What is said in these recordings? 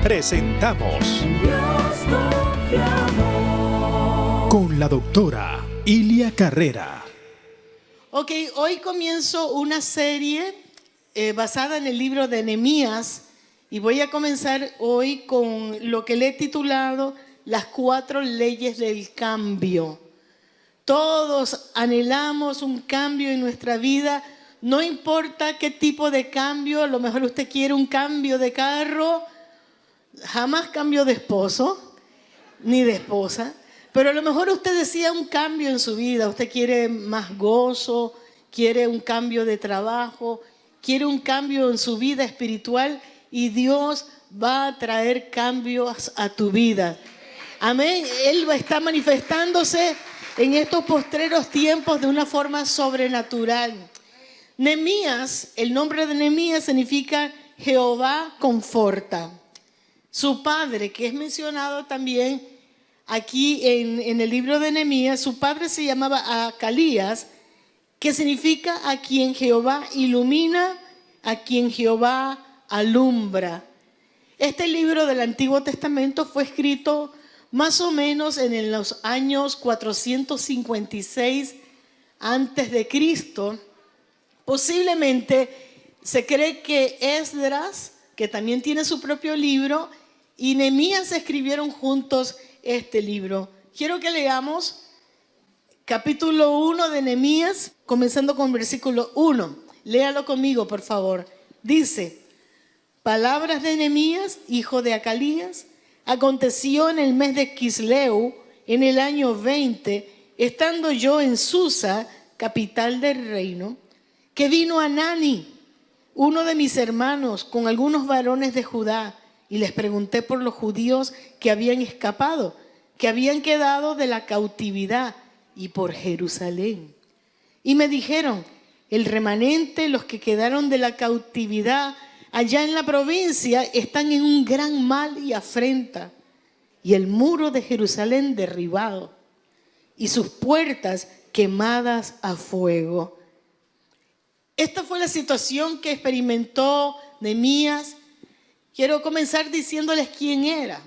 presentamos En Dios confiamos. con la doctora Ilia Carrera. Ok, hoy comienzo una serie basada en el libro de Nehemías y voy a comenzar hoy con lo que le he titulado Las 4 leyes del cambio. Todos anhelamos un cambio en nuestra vida, no importa qué tipo de cambio. A lo mejor usted quiere un cambio de carro, jamás cambio de esposo ni de esposa, pero a lo mejor usted desea un cambio en su vida. Usted quiere más gozo, quiere un cambio de trabajo, quiere un cambio en su vida espiritual y Dios va a traer cambios a tu vida. Amén. Él va a estar manifestándose en estos postreros tiempos de una forma sobrenatural. Nehemías, el nombre de Nehemías significa Jehová conforta. Su padre, que es mencionado también aquí en el libro de Nehemías, su padre se llamaba Acalías, que significa a quien Jehová ilumina, a quien Jehová alumbra. Este libro del Antiguo Testamento fue escrito más o menos en los años 456 antes de Cristo. Posiblemente se cree que Esdras, que también tiene su propio libro, y Nehemías escribieron juntos este libro. Quiero que leamos capítulo 1 de Nehemías, comenzando con versículo 1. Léalo conmigo, por favor. Dice: palabras de Nehemías, hijo de Acalías. Aconteció en el mes de Quisleu, en el año 20, estando yo en Susa, capital del reino, que vino Hanani, uno de mis hermanos, con algunos varones de Judá, y les pregunté por los judíos que habían escapado, que habían quedado de la cautividad, y por Jerusalén. Y me dijeron: el remanente, los que quedaron de la cautividad allá en la provincia, están en un gran mal y afrenta, y el muro de Jerusalén derribado, y sus puertas quemadas a fuego. Esta fue la situación que experimentó Nehemías. Quiero comenzar diciéndoles quién era.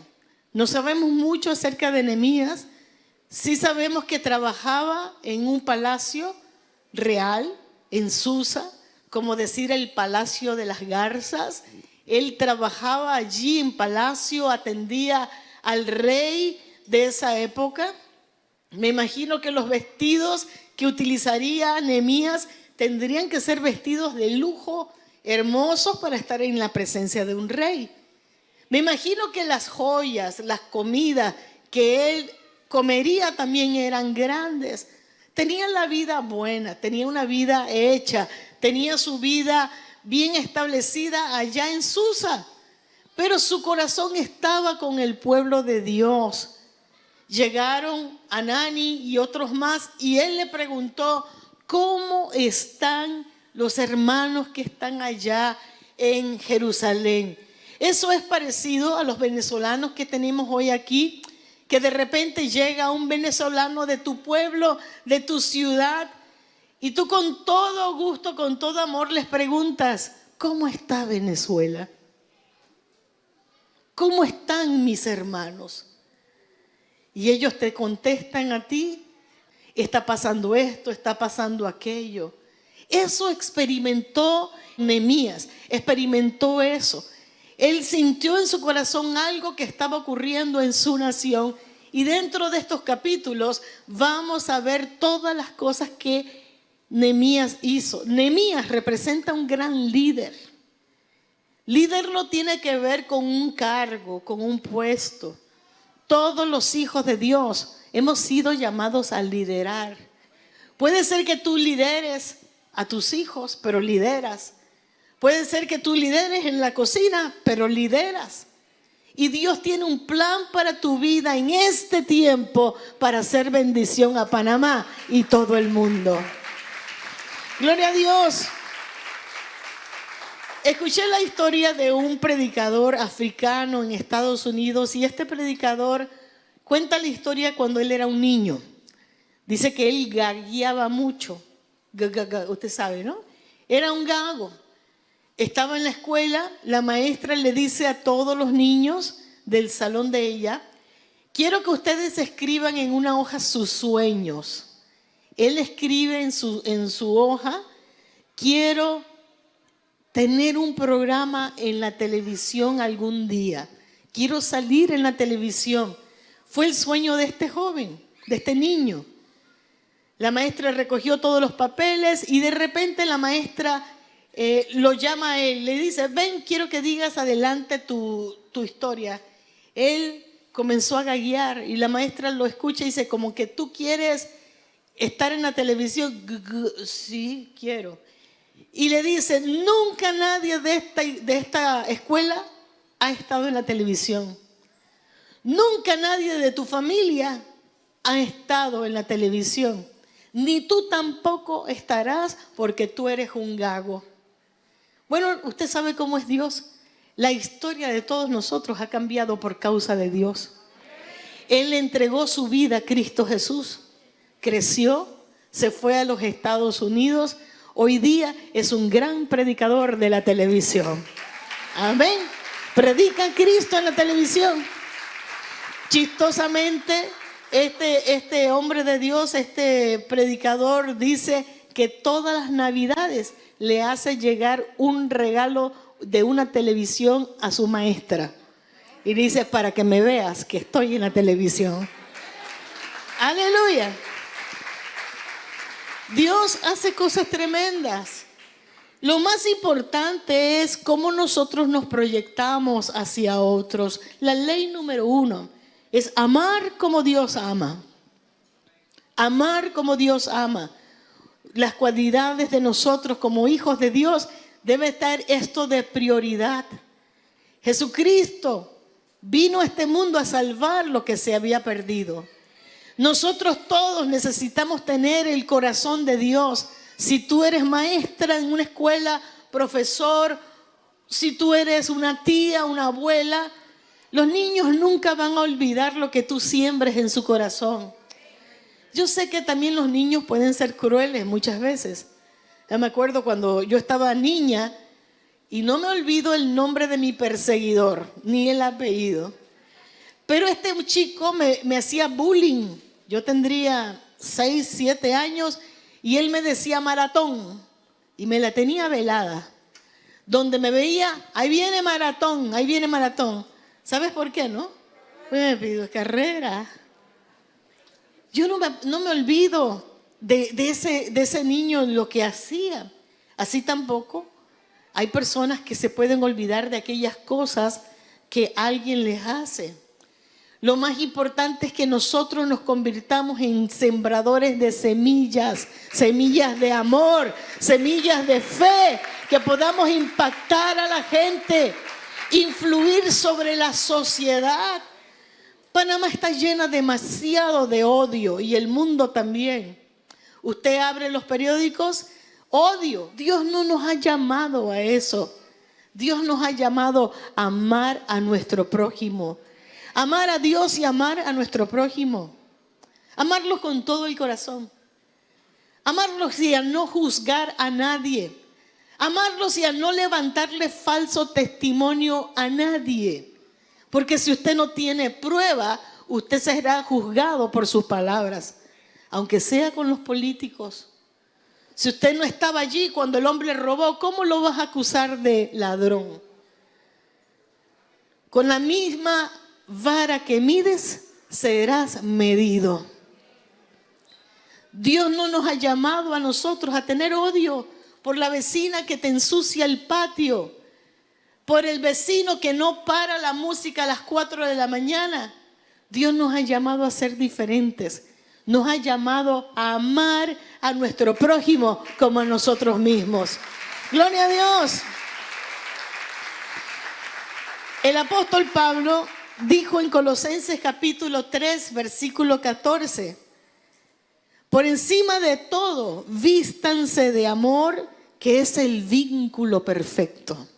No sabemos mucho acerca de Nehemías. Sí sabemos que trabajaba en un palacio real, en Susa, como decir el Palacio de las Garzas. Él trabajaba allí en palacio, atendía al rey de esa época. Me imagino que los vestidos que utilizaría Nehemías tendrían que ser vestidos de lujo, hermosos, para estar en la presencia de un rey. Me imagino que las joyas, las comidas que él comería también eran grandes. Tenía la vida buena, tenía una vida hecha, tenía su vida bien establecida allá en Susa, pero su corazón estaba con el pueblo de Dios. Llegaron Hanani y otros más y él le preguntó: ¿cómo están los hermanos que están allá en Jerusalén? Eso es parecido a los venezolanos que tenemos hoy aquí, que de repente llega un venezolano de tu pueblo, de tu ciudad, y tú con todo gusto, con todo amor les preguntas: ¿cómo está Venezuela? ¿Cómo están mis hermanos? Y ellos te contestan a ti: está pasando esto, está pasando aquello. Eso experimentó Nehemías, experimentó eso. Él sintió en su corazón algo que estaba ocurriendo en su nación. Y dentro de estos capítulos vamos a ver todas las cosas que Nehemías hizo. Nehemías representa un gran líder. Líder no tiene que ver con un cargo, con un puesto. Todos los hijos de Dios hemos sido llamados a liderar. Puede ser que tú lideres a tus hijos, pero lideras. Puede ser que tú lideres en la cocina, pero lideras. Y Dios tiene un plan para tu vida en este tiempo para hacer bendición a Panamá y todo el mundo. Gloria a Dios. Escuché la historia de un predicador africano en Estados Unidos y este predicador cuenta la historia cuando él era un niño. Dice que él gagueaba mucho. Usted sabe, ¿no? Era un gago. estaba en la escuela, la maestra le dice a todos los niños del salón de ella: quiero que ustedes escriban en una hoja sus sueños. Él escribe en su hoja: quiero tener un programa en la televisión algún día. Quiero salir en la televisión. Fue el sueño de este joven, de este niño. La maestra recogió todos los papeles y de repente la maestra lo llama a él. Le dice: ven, quiero que digas adelante tu historia. Él comenzó a gaguear y la maestra lo escucha y dice: como que tú quieres estar en la televisión. Sí, quiero. Y le dice: nunca nadie de esta escuela ha estado en la televisión. Nunca nadie de tu familia ha estado en la televisión. Ni tú tampoco estarás porque tú eres un gago. Bueno, usted sabe cómo es Dios. La historia de todos nosotros ha cambiado por causa de Dios. Él le entregó su vida a Cristo Jesús. Creció, se fue a los Estados Unidos. Hoy día es un gran predicador de la televisión. Amén. Predica a Cristo en la televisión. Chistosamente, este hombre de Dios, este predicador, dice que todas las navidades le hace llegar un regalo de una televisión a su maestra. Y dice: para que me veas que estoy en la televisión. Aleluya. Dios hace cosas tremendas. Lo más importante es cómo nosotros nos proyectamos hacia otros. La ley número 1 es amar como Dios ama. Amar como Dios ama. Las cualidades de nosotros como hijos de Dios debe estar esto de prioridad. Jesucristo vino a este mundo a salvar lo que se había perdido. Nosotros todos necesitamos tener el corazón de Dios. Si tú eres maestra en una escuela, profesor, si tú eres una tía, una abuela, los niños nunca van a olvidar lo que tú siembres en su corazón. Yo sé que también los niños pueden ser crueles muchas veces. Ya me acuerdo cuando yo estaba niña y no me olvido el nombre de mi perseguidor, ni el apellido. Pero este chico me hacía bullying. Yo tendría 6, 7 años y él me decía Maratón y me la tenía velada. Donde me veía: ahí viene Maratón, ahí viene Maratón. ¿Sabes por qué, no? Pues me pido carrera. Yo no me olvido de ese niño, lo que hacía. Así tampoco hay personas que se pueden olvidar de aquellas cosas que alguien les hace. Lo más importante es que nosotros nos convirtamos en sembradores de semillas, semillas de amor, semillas de fe, que podamos impactar a la gente, influir sobre la sociedad. Panamá está llena demasiado de odio y el mundo también. Usted abre los periódicos, odio. Dios no nos ha llamado a eso. Dios nos ha llamado a amar a nuestro prójimo. Amar a Dios y amar a nuestro prójimo. Amarlo con todo el corazón. Amarlos y a no juzgar a nadie. Amarlos y a no levantarle falso testimonio a nadie. Porque si usted no tiene prueba, usted será juzgado por sus palabras. Aunque sea con los políticos. Si usted no estaba allí cuando el hombre robó, ¿cómo lo vas a acusar de ladrón? Con la misma vara que mides, serás medido. Dios no nos ha llamado a nosotros a tener odio por la vecina que te ensucia el patio, por el vecino que no para la música a las 4 de la mañana. Dios nos ha llamado a ser diferentes. Nos ha llamado a amar a nuestro prójimo como a nosotros mismos. Gloria a Dios. El apóstol Pablo dijo en Colosenses capítulo 3, versículo 14: por encima de todo, vístanse de amor, que es el vínculo perfecto.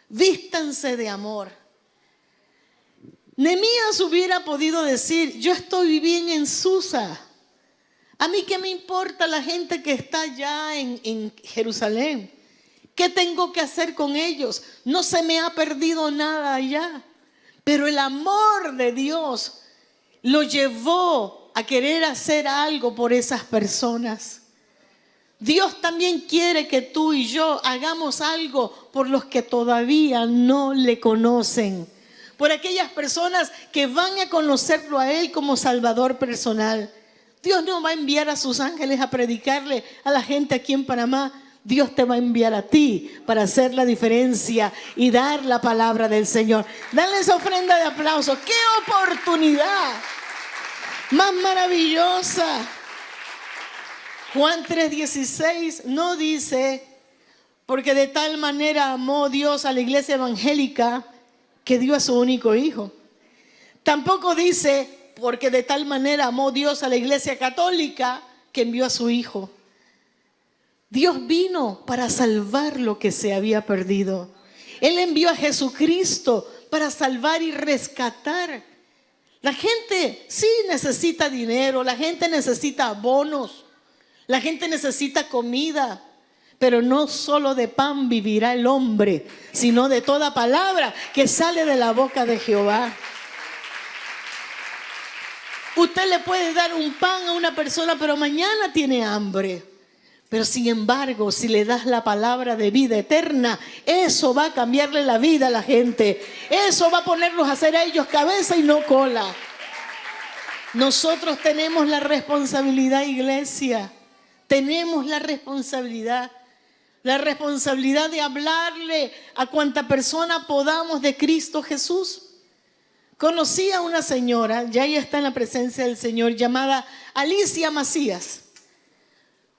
Vístanse de amor. Nehemías hubiera podido decir: yo estoy bien en Susa. A mí qué me importa la gente que está allá en Jerusalén. ¿Qué tengo que hacer con ellos? No se me ha perdido nada allá. Pero el amor de Dios lo llevó a querer hacer algo por esas personas. Dios también quiere que tú y yo hagamos algo por los que todavía no le conocen. Por aquellas personas que van a conocerlo a Él como Salvador personal. Dios no va a enviar a sus ángeles a predicarle a la gente aquí en Panamá. Dios te va a enviar a ti para hacer la diferencia y dar la palabra del Señor. Dale esa ofrenda de aplauso. ¡Qué oportunidad más maravillosa! Juan 3:16 no dice, porque de tal manera amó Dios a la iglesia evangélica que dio a su único hijo. Tampoco dice, porque de tal manera amó Dios a la iglesia católica que envió a su hijo. Dios vino para salvar lo que se había perdido. Él envió a Jesucristo para salvar y rescatar. La gente sí necesita dinero, la gente necesita bonos, la gente necesita comida, pero no solo de pan vivirá el hombre, sino de toda palabra que sale de la boca de Jehová. Usted le puede dar un pan a una persona, pero mañana tiene hambre. Pero sin embargo, si le das la palabra de vida eterna, eso va a cambiarle la vida a la gente. Eso va a ponerlos a hacer a ellos cabeza y no cola. Nosotros tenemos la responsabilidad, iglesia. Tenemos la responsabilidad de hablarle a cuanta persona podamos de Cristo Jesús. Conocí a una señora, ya ella está en la presencia del Señor, llamada Alicia Macías.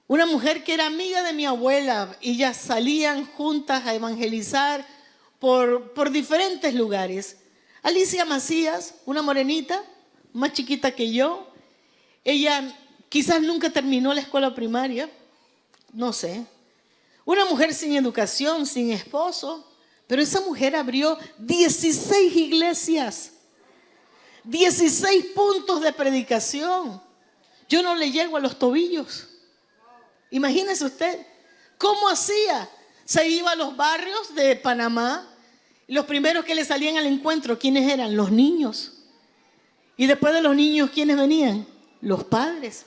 Una mujer que era amiga de mi abuela y ellas salían juntas a evangelizar por diferentes lugares. Alicia Macías, una morenita, más chiquita que yo. Ella quizás nunca terminó la escuela primaria, no sé. Una mujer sin educación, sin esposo, pero esa mujer abrió 16 iglesias, 16 puntos de predicación. Yo no le llego a los tobillos. Imagínese usted, ¿cómo hacía? Se iba a los barrios de Panamá, y los primeros que le salían al encuentro, ¿quiénes eran? Los niños. Y después de los niños, ¿quiénes venían? Los padres.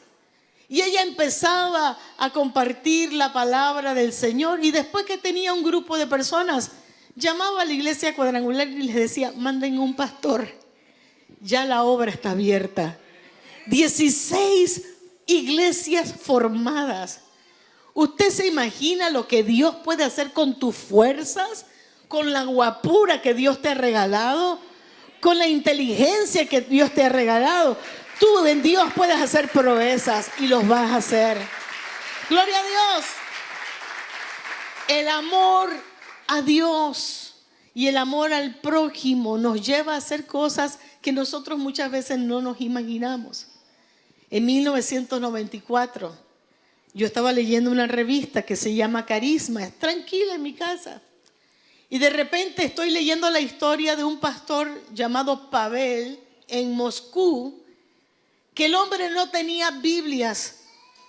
Y ella empezaba a compartir la palabra del Señor, y después que tenía un grupo de personas, llamaba a la iglesia cuadrangular y les decía, manden un pastor, ya la obra está abierta. 16 iglesias formadas. ¿Usted se imagina lo que Dios puede hacer con tus fuerzas? Con la guapura que Dios te ha regalado, con la inteligencia que Dios te ha regalado. Tú en Dios puedes hacer proezas y los vas a hacer. Gloria a Dios. El amor a Dios y el amor al prójimo nos lleva a hacer cosas que nosotros muchas veces no nos imaginamos. En 1994 yo estaba leyendo una revista que se llama Carisma, tranquila en mi casa. Y de repente estoy leyendo la historia de un pastor llamado Pavel en Moscú, que el hombre no tenía Biblias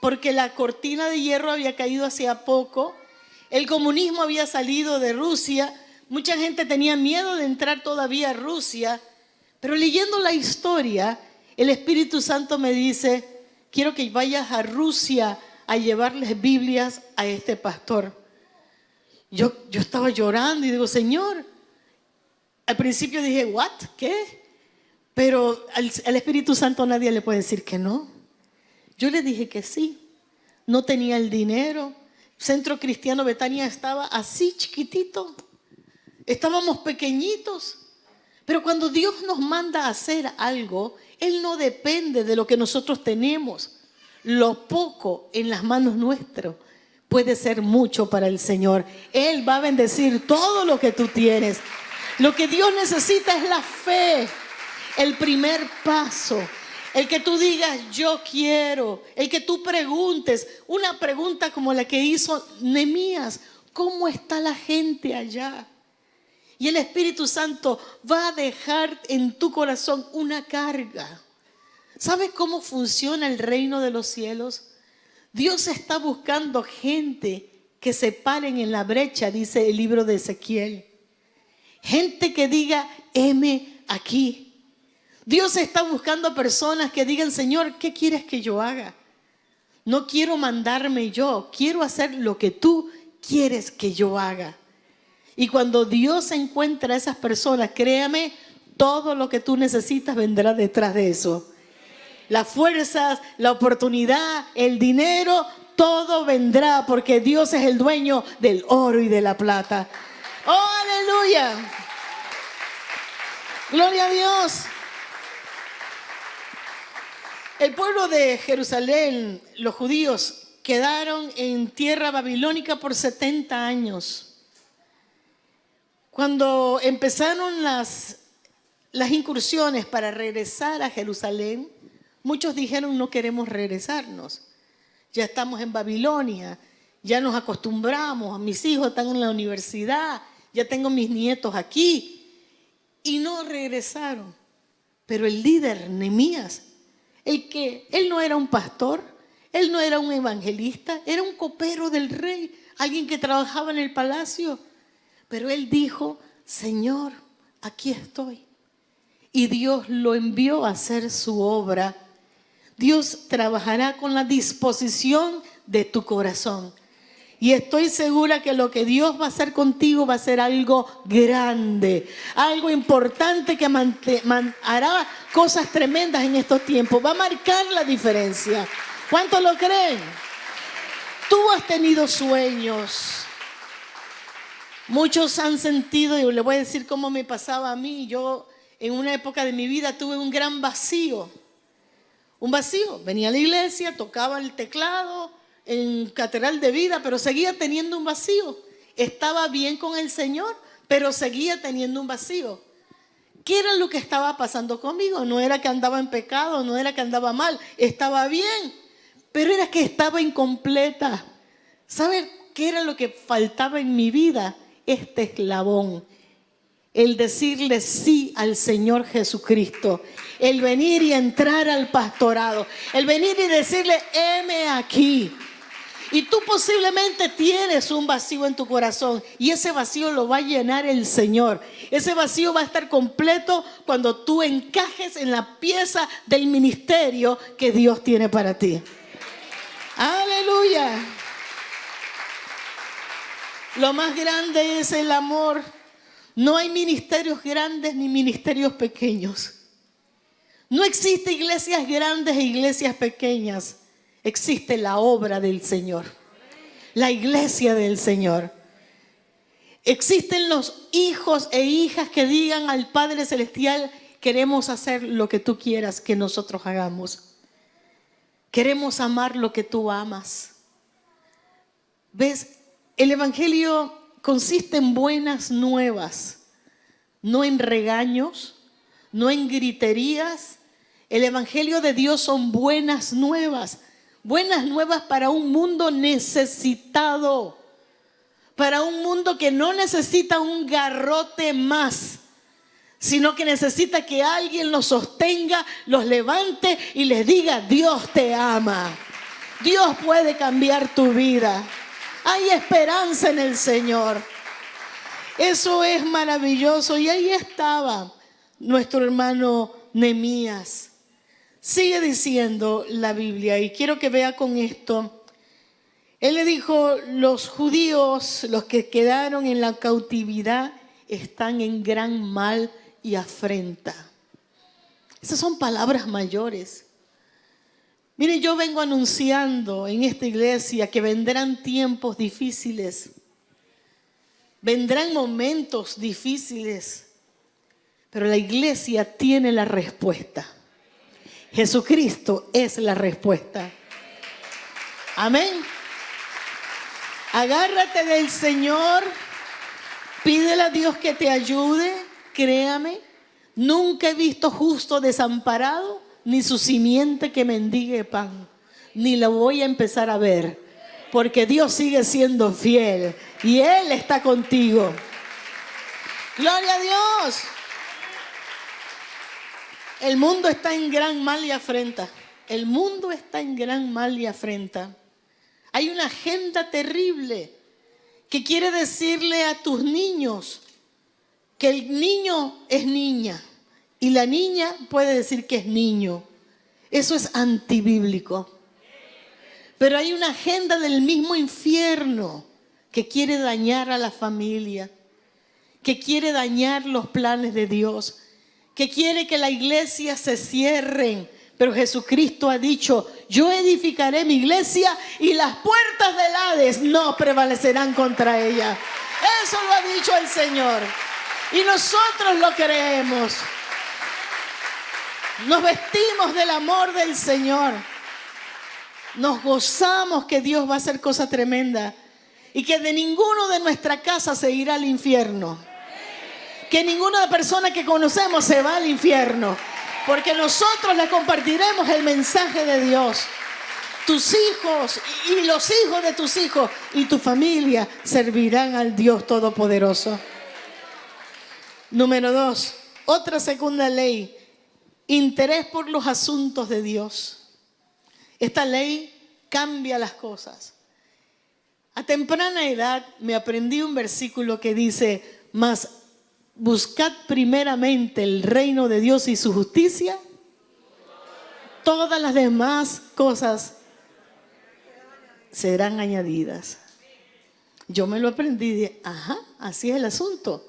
porque la cortina de hierro había caído hacía poco, el comunismo había salido de Rusia, mucha gente tenía miedo de entrar todavía a Rusia, pero leyendo la historia, el Espíritu Santo me dice, quiero que vayas a Rusia a llevarles Biblias a este pastor. Yo estaba llorando y digo, Señor, al principio dije, ¿what? ¿Qué? Pero al Espíritu Santo nadie le puede decir que no. Yo le dije que sí. No tenía el dinero. Centro Cristiano Betania estaba así chiquitito. Estábamos pequeñitos. Pero cuando Dios nos manda a hacer algo, Él no depende de lo que nosotros tenemos. Lo poco en las manos nuestras puede ser mucho para el Señor. Él va a bendecir todo lo que tú tienes. Lo que Dios necesita es la fe, el primer paso, el que tú digas yo quiero, el que tú preguntes, una pregunta como la que hizo Nehemías, ¿cómo está la gente allá? Y el Espíritu Santo va a dejar en tu corazón una carga. ¿Sabes cómo funciona el reino de los cielos? Dios está buscando gente que se paren en la brecha, dice el libro de Ezequiel. Gente que diga, heme aquí. Dios está buscando personas que digan, Señor, ¿qué quieres que yo haga? No quiero mandarme yo, quiero hacer lo que tú quieres que yo haga. Y cuando Dios encuentra a esas personas, créame, todo lo que tú necesitas vendrá detrás de eso. Las fuerzas, la oportunidad, el dinero, todo vendrá porque Dios es el dueño del oro y de la plata. ¡Oh, aleluya! ¡Gloria a Dios! El pueblo de Jerusalén, los judíos, quedaron en tierra babilónica por 70 años. Cuando empezaron las incursiones para regresar a Jerusalén, muchos dijeron, no queremos regresarnos. Ya estamos en Babilonia, ya nos acostumbramos, mis hijos están en la universidad, ya tengo mis nietos aquí. Y no regresaron. Pero el líder, Nehemías, él no era un pastor, él no era un evangelista, era un copero del rey, alguien que trabajaba en el palacio. Pero él dijo, Señor, aquí estoy. Y Dios lo envió a hacer su obra. Dios trabajará con la disposición de tu corazón. Y estoy segura que lo que Dios va a hacer contigo va a ser algo grande, algo importante que hará cosas tremendas en estos tiempos. Va a marcar la diferencia. ¿Cuántos lo creen? Tú has tenido sueños. Muchos han sentido, y le voy a decir cómo me pasaba a mí. Yo en una época de mi vida tuve un gran vacío. Un vacío. Venía a la iglesia, tocaba el teclado en Catedral de Vida, pero seguía teniendo un vacío. Estaba bien con el Señor, pero seguía teniendo un vacío. ¿Qué era lo que estaba pasando conmigo? No era que andaba en pecado, no era que andaba mal, estaba bien, pero era que estaba incompleta. ¿Sabe qué era lo que faltaba en mi vida? Este eslabón. El decirle sí al Señor Jesucristo, el venir y entrar al pastorado, el venir y decirle, heme aquí. Y tú posiblemente tienes un vacío en tu corazón y ese vacío lo va a llenar el Señor. Ese vacío va a estar completo cuando tú encajes en la pieza del ministerio que Dios tiene para ti. ¡Aleluya! Lo más grande es el amor. No hay ministerios grandes ni ministerios pequeños. No existe iglesias grandes e iglesias pequeñas. Existe la obra del Señor, la iglesia del Señor. Existen los hijos e hijas que digan al Padre Celestial, queremos hacer lo que tú quieras que nosotros hagamos. Queremos amar lo que tú amas. ¿Ves? El evangelio consiste en buenas nuevas, no en regaños, no en griterías. El evangelio de Dios son buenas nuevas. Buenas nuevas para un mundo necesitado, para un mundo que no necesita un garrote más, sino que necesita que alguien los sostenga, los levante y les diga, Dios te ama, Dios puede cambiar tu vida, hay esperanza en el Señor. Eso es maravilloso. Y ahí estaba nuestro hermano Nehemías. Sigue diciendo la Biblia y quiero que vea con esto. Él le dijo, los judíos, los que quedaron en la cautividad, están en gran mal y afrenta. Esas son palabras mayores. Mire, yo vengo anunciando en esta iglesia que vendrán tiempos difíciles. Vendrán momentos difíciles. Pero la iglesia tiene la respuesta. Jesucristo es la respuesta. Amén. Agárrate del Señor. Pídele a Dios que te ayude. Créame. Nunca he visto justo desamparado, ni su simiente que mendigue pan. Ni lo voy a empezar a ver. Porque Dios sigue siendo fiel. Y Él está contigo. Gloria a Dios. El mundo está en gran mal y afrenta. El mundo está en gran mal y afrenta. Hay una agenda terrible que quiere decirle a tus niños que el niño es niña y la niña puede decir que es niño. Eso es antibíblico. Pero hay una agenda del mismo infierno que quiere dañar a la familia, que quiere dañar los planes de Dios, que quiere que la iglesia se cierren. Pero Jesucristo ha dicho: yo edificaré mi iglesia y las puertas del Hades no prevalecerán contra ella. Eso lo ha dicho el Señor. Y nosotros lo creemos. Nos vestimos del amor del Señor. Nos gozamos que Dios va a hacer cosas tremendas. Y que de ninguno de nuestra casa se irá al infierno. Que ninguna persona que conocemos se va al infierno. Porque nosotros le compartiremos el mensaje de Dios. Tus hijos y los hijos de tus hijos y tu familia servirán al Dios Todopoderoso. Número 2, otra segunda ley: interés por los asuntos de Dios. Esta ley cambia las cosas. A temprana edad me aprendí un versículo que dice: mas buscad primeramente el reino de Dios y su justicia, todas las demás cosas serán añadidas. Yo me lo aprendí y dije: ajá, así es el asunto.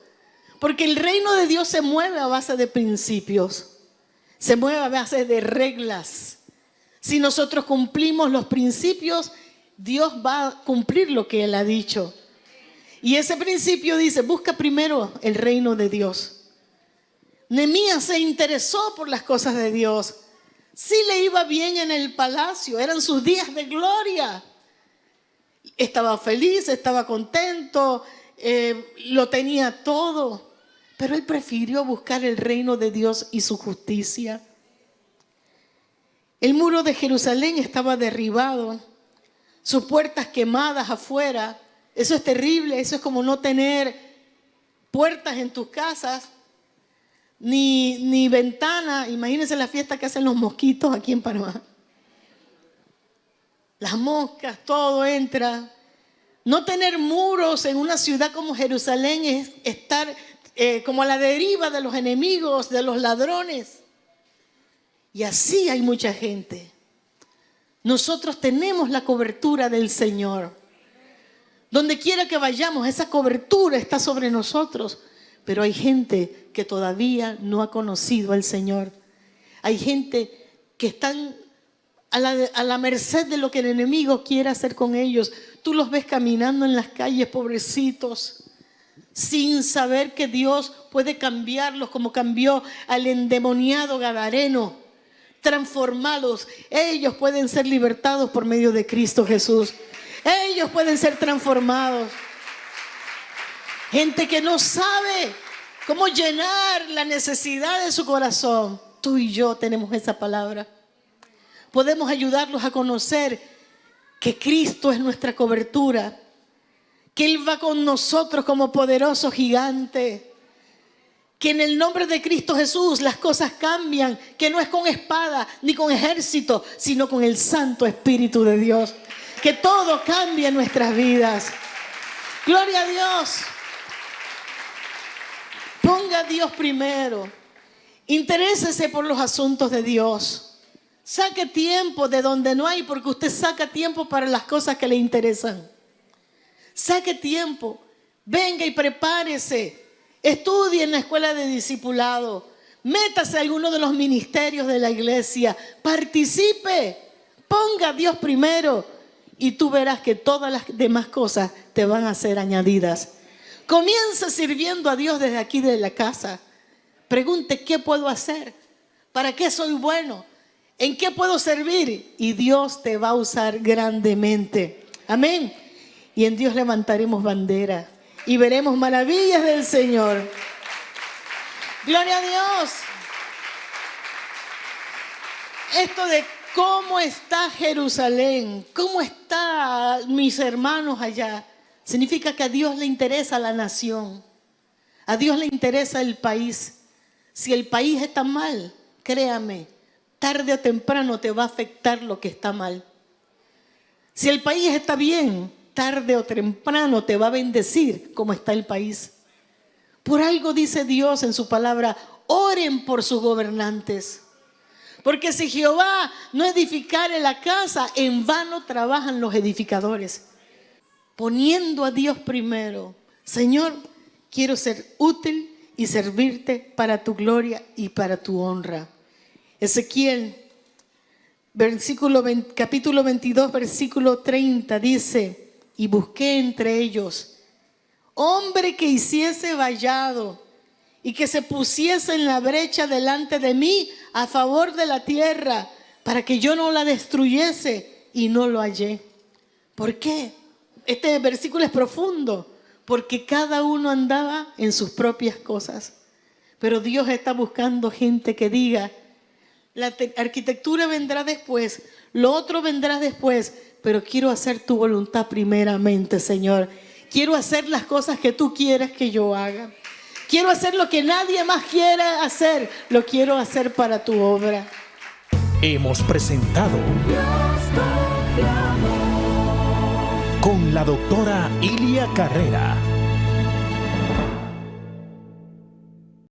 Porque el reino de Dios se mueve a base de principios, se mueve a base de reglas. Si nosotros cumplimos los principios, Dios va a cumplir lo que Él ha dicho. Y ese principio dice: busca primero el reino de Dios. Nehemías se interesó por las cosas de Dios. Sí le iba bien en el palacio, eran sus días de gloria. Estaba feliz, estaba contento, lo tenía todo. Pero él prefirió buscar el reino de Dios y su justicia. El muro de Jerusalén estaba derribado, sus puertas quemadas afuera. Eso es terrible, eso es como no tener puertas en tus casas, ni ventana. Imagínense la fiesta que hacen los mosquitos aquí en Panamá. Las moscas, todo entra. No tener muros en una ciudad como Jerusalén es estar como a la deriva de los enemigos, de los ladrones. Y así hay mucha gente. Nosotros tenemos la cobertura del Señor. Donde quiera que vayamos, esa cobertura está sobre nosotros. Pero hay gente que todavía no ha conocido al Señor. Hay gente que están a la merced de lo que el enemigo quiere hacer con ellos. Tú los ves caminando en las calles, pobrecitos, sin saber que Dios puede cambiarlos como cambió al endemoniado gadareno, transformarlos. Ellos pueden ser libertados por medio de Cristo Jesús. Ellos pueden ser transformados. Gente que no sabe cómo llenar la necesidad de su corazón. Tú y yo tenemos esa palabra. Podemos ayudarlos a conocer que Cristo es nuestra cobertura, que Él va con nosotros como poderoso gigante, que en el nombre de Cristo Jesús las cosas cambian, que no es con espada ni con ejército, sino con el Santo Espíritu de Dios, que todo cambia en nuestras vidas. Gloria a Dios. Ponga a Dios primero. Interésese por los asuntos de Dios. Saque tiempo de donde no hay, porque usted saca tiempo para las cosas que le interesan. Saque tiempo. Venga y prepárese. Estudie en la escuela de discipulado. Métase a alguno de los ministerios de la iglesia. Participe. Ponga a Dios primero. Y tú verás que todas las demás cosas te van a ser añadidas. Comienza sirviendo a Dios desde aquí de la casa. Pregunte: ¿qué puedo hacer? ¿Para qué soy bueno? ¿En qué puedo servir? Y Dios te va a usar grandemente. Amén. Y en Dios levantaremos bandera y veremos maravillas del Señor. Gloria a Dios. Esto de cómo está Jerusalén, cómo están mis hermanos allá, significa que a Dios le interesa la nación. A Dios le interesa el país. Si el país está mal, créame, tarde o temprano te va a afectar lo que está mal. Si el país está bien, tarde o temprano te va a bendecir como está el país. Por algo dice Dios en su palabra, oren por sus gobernantes. Porque si Jehová no edificare la casa, en vano trabajan los edificadores. Poniendo a Dios primero. Señor, quiero ser útil y servirte para tu gloria y para tu honra. Ezequiel, capítulo 22, versículo 30 dice, y busqué entre ellos hombre que hiciese vallado y que se pusiese en la brecha delante de mí a favor de la tierra para que yo no la destruyese, y no lo hallé. ¿Por qué? Este versículo es profundo, porque cada uno andaba en sus propias cosas. Pero Dios está buscando gente que diga, la arquitectura vendrá después, lo otro vendrá después, pero quiero hacer tu voluntad primeramente, Señor. Quiero hacer las cosas que tú quieres que yo haga. Quiero hacer lo que nadie más quiere hacer. Lo quiero hacer para tu obra. Hemos presentado con la doctora Ilia Carrera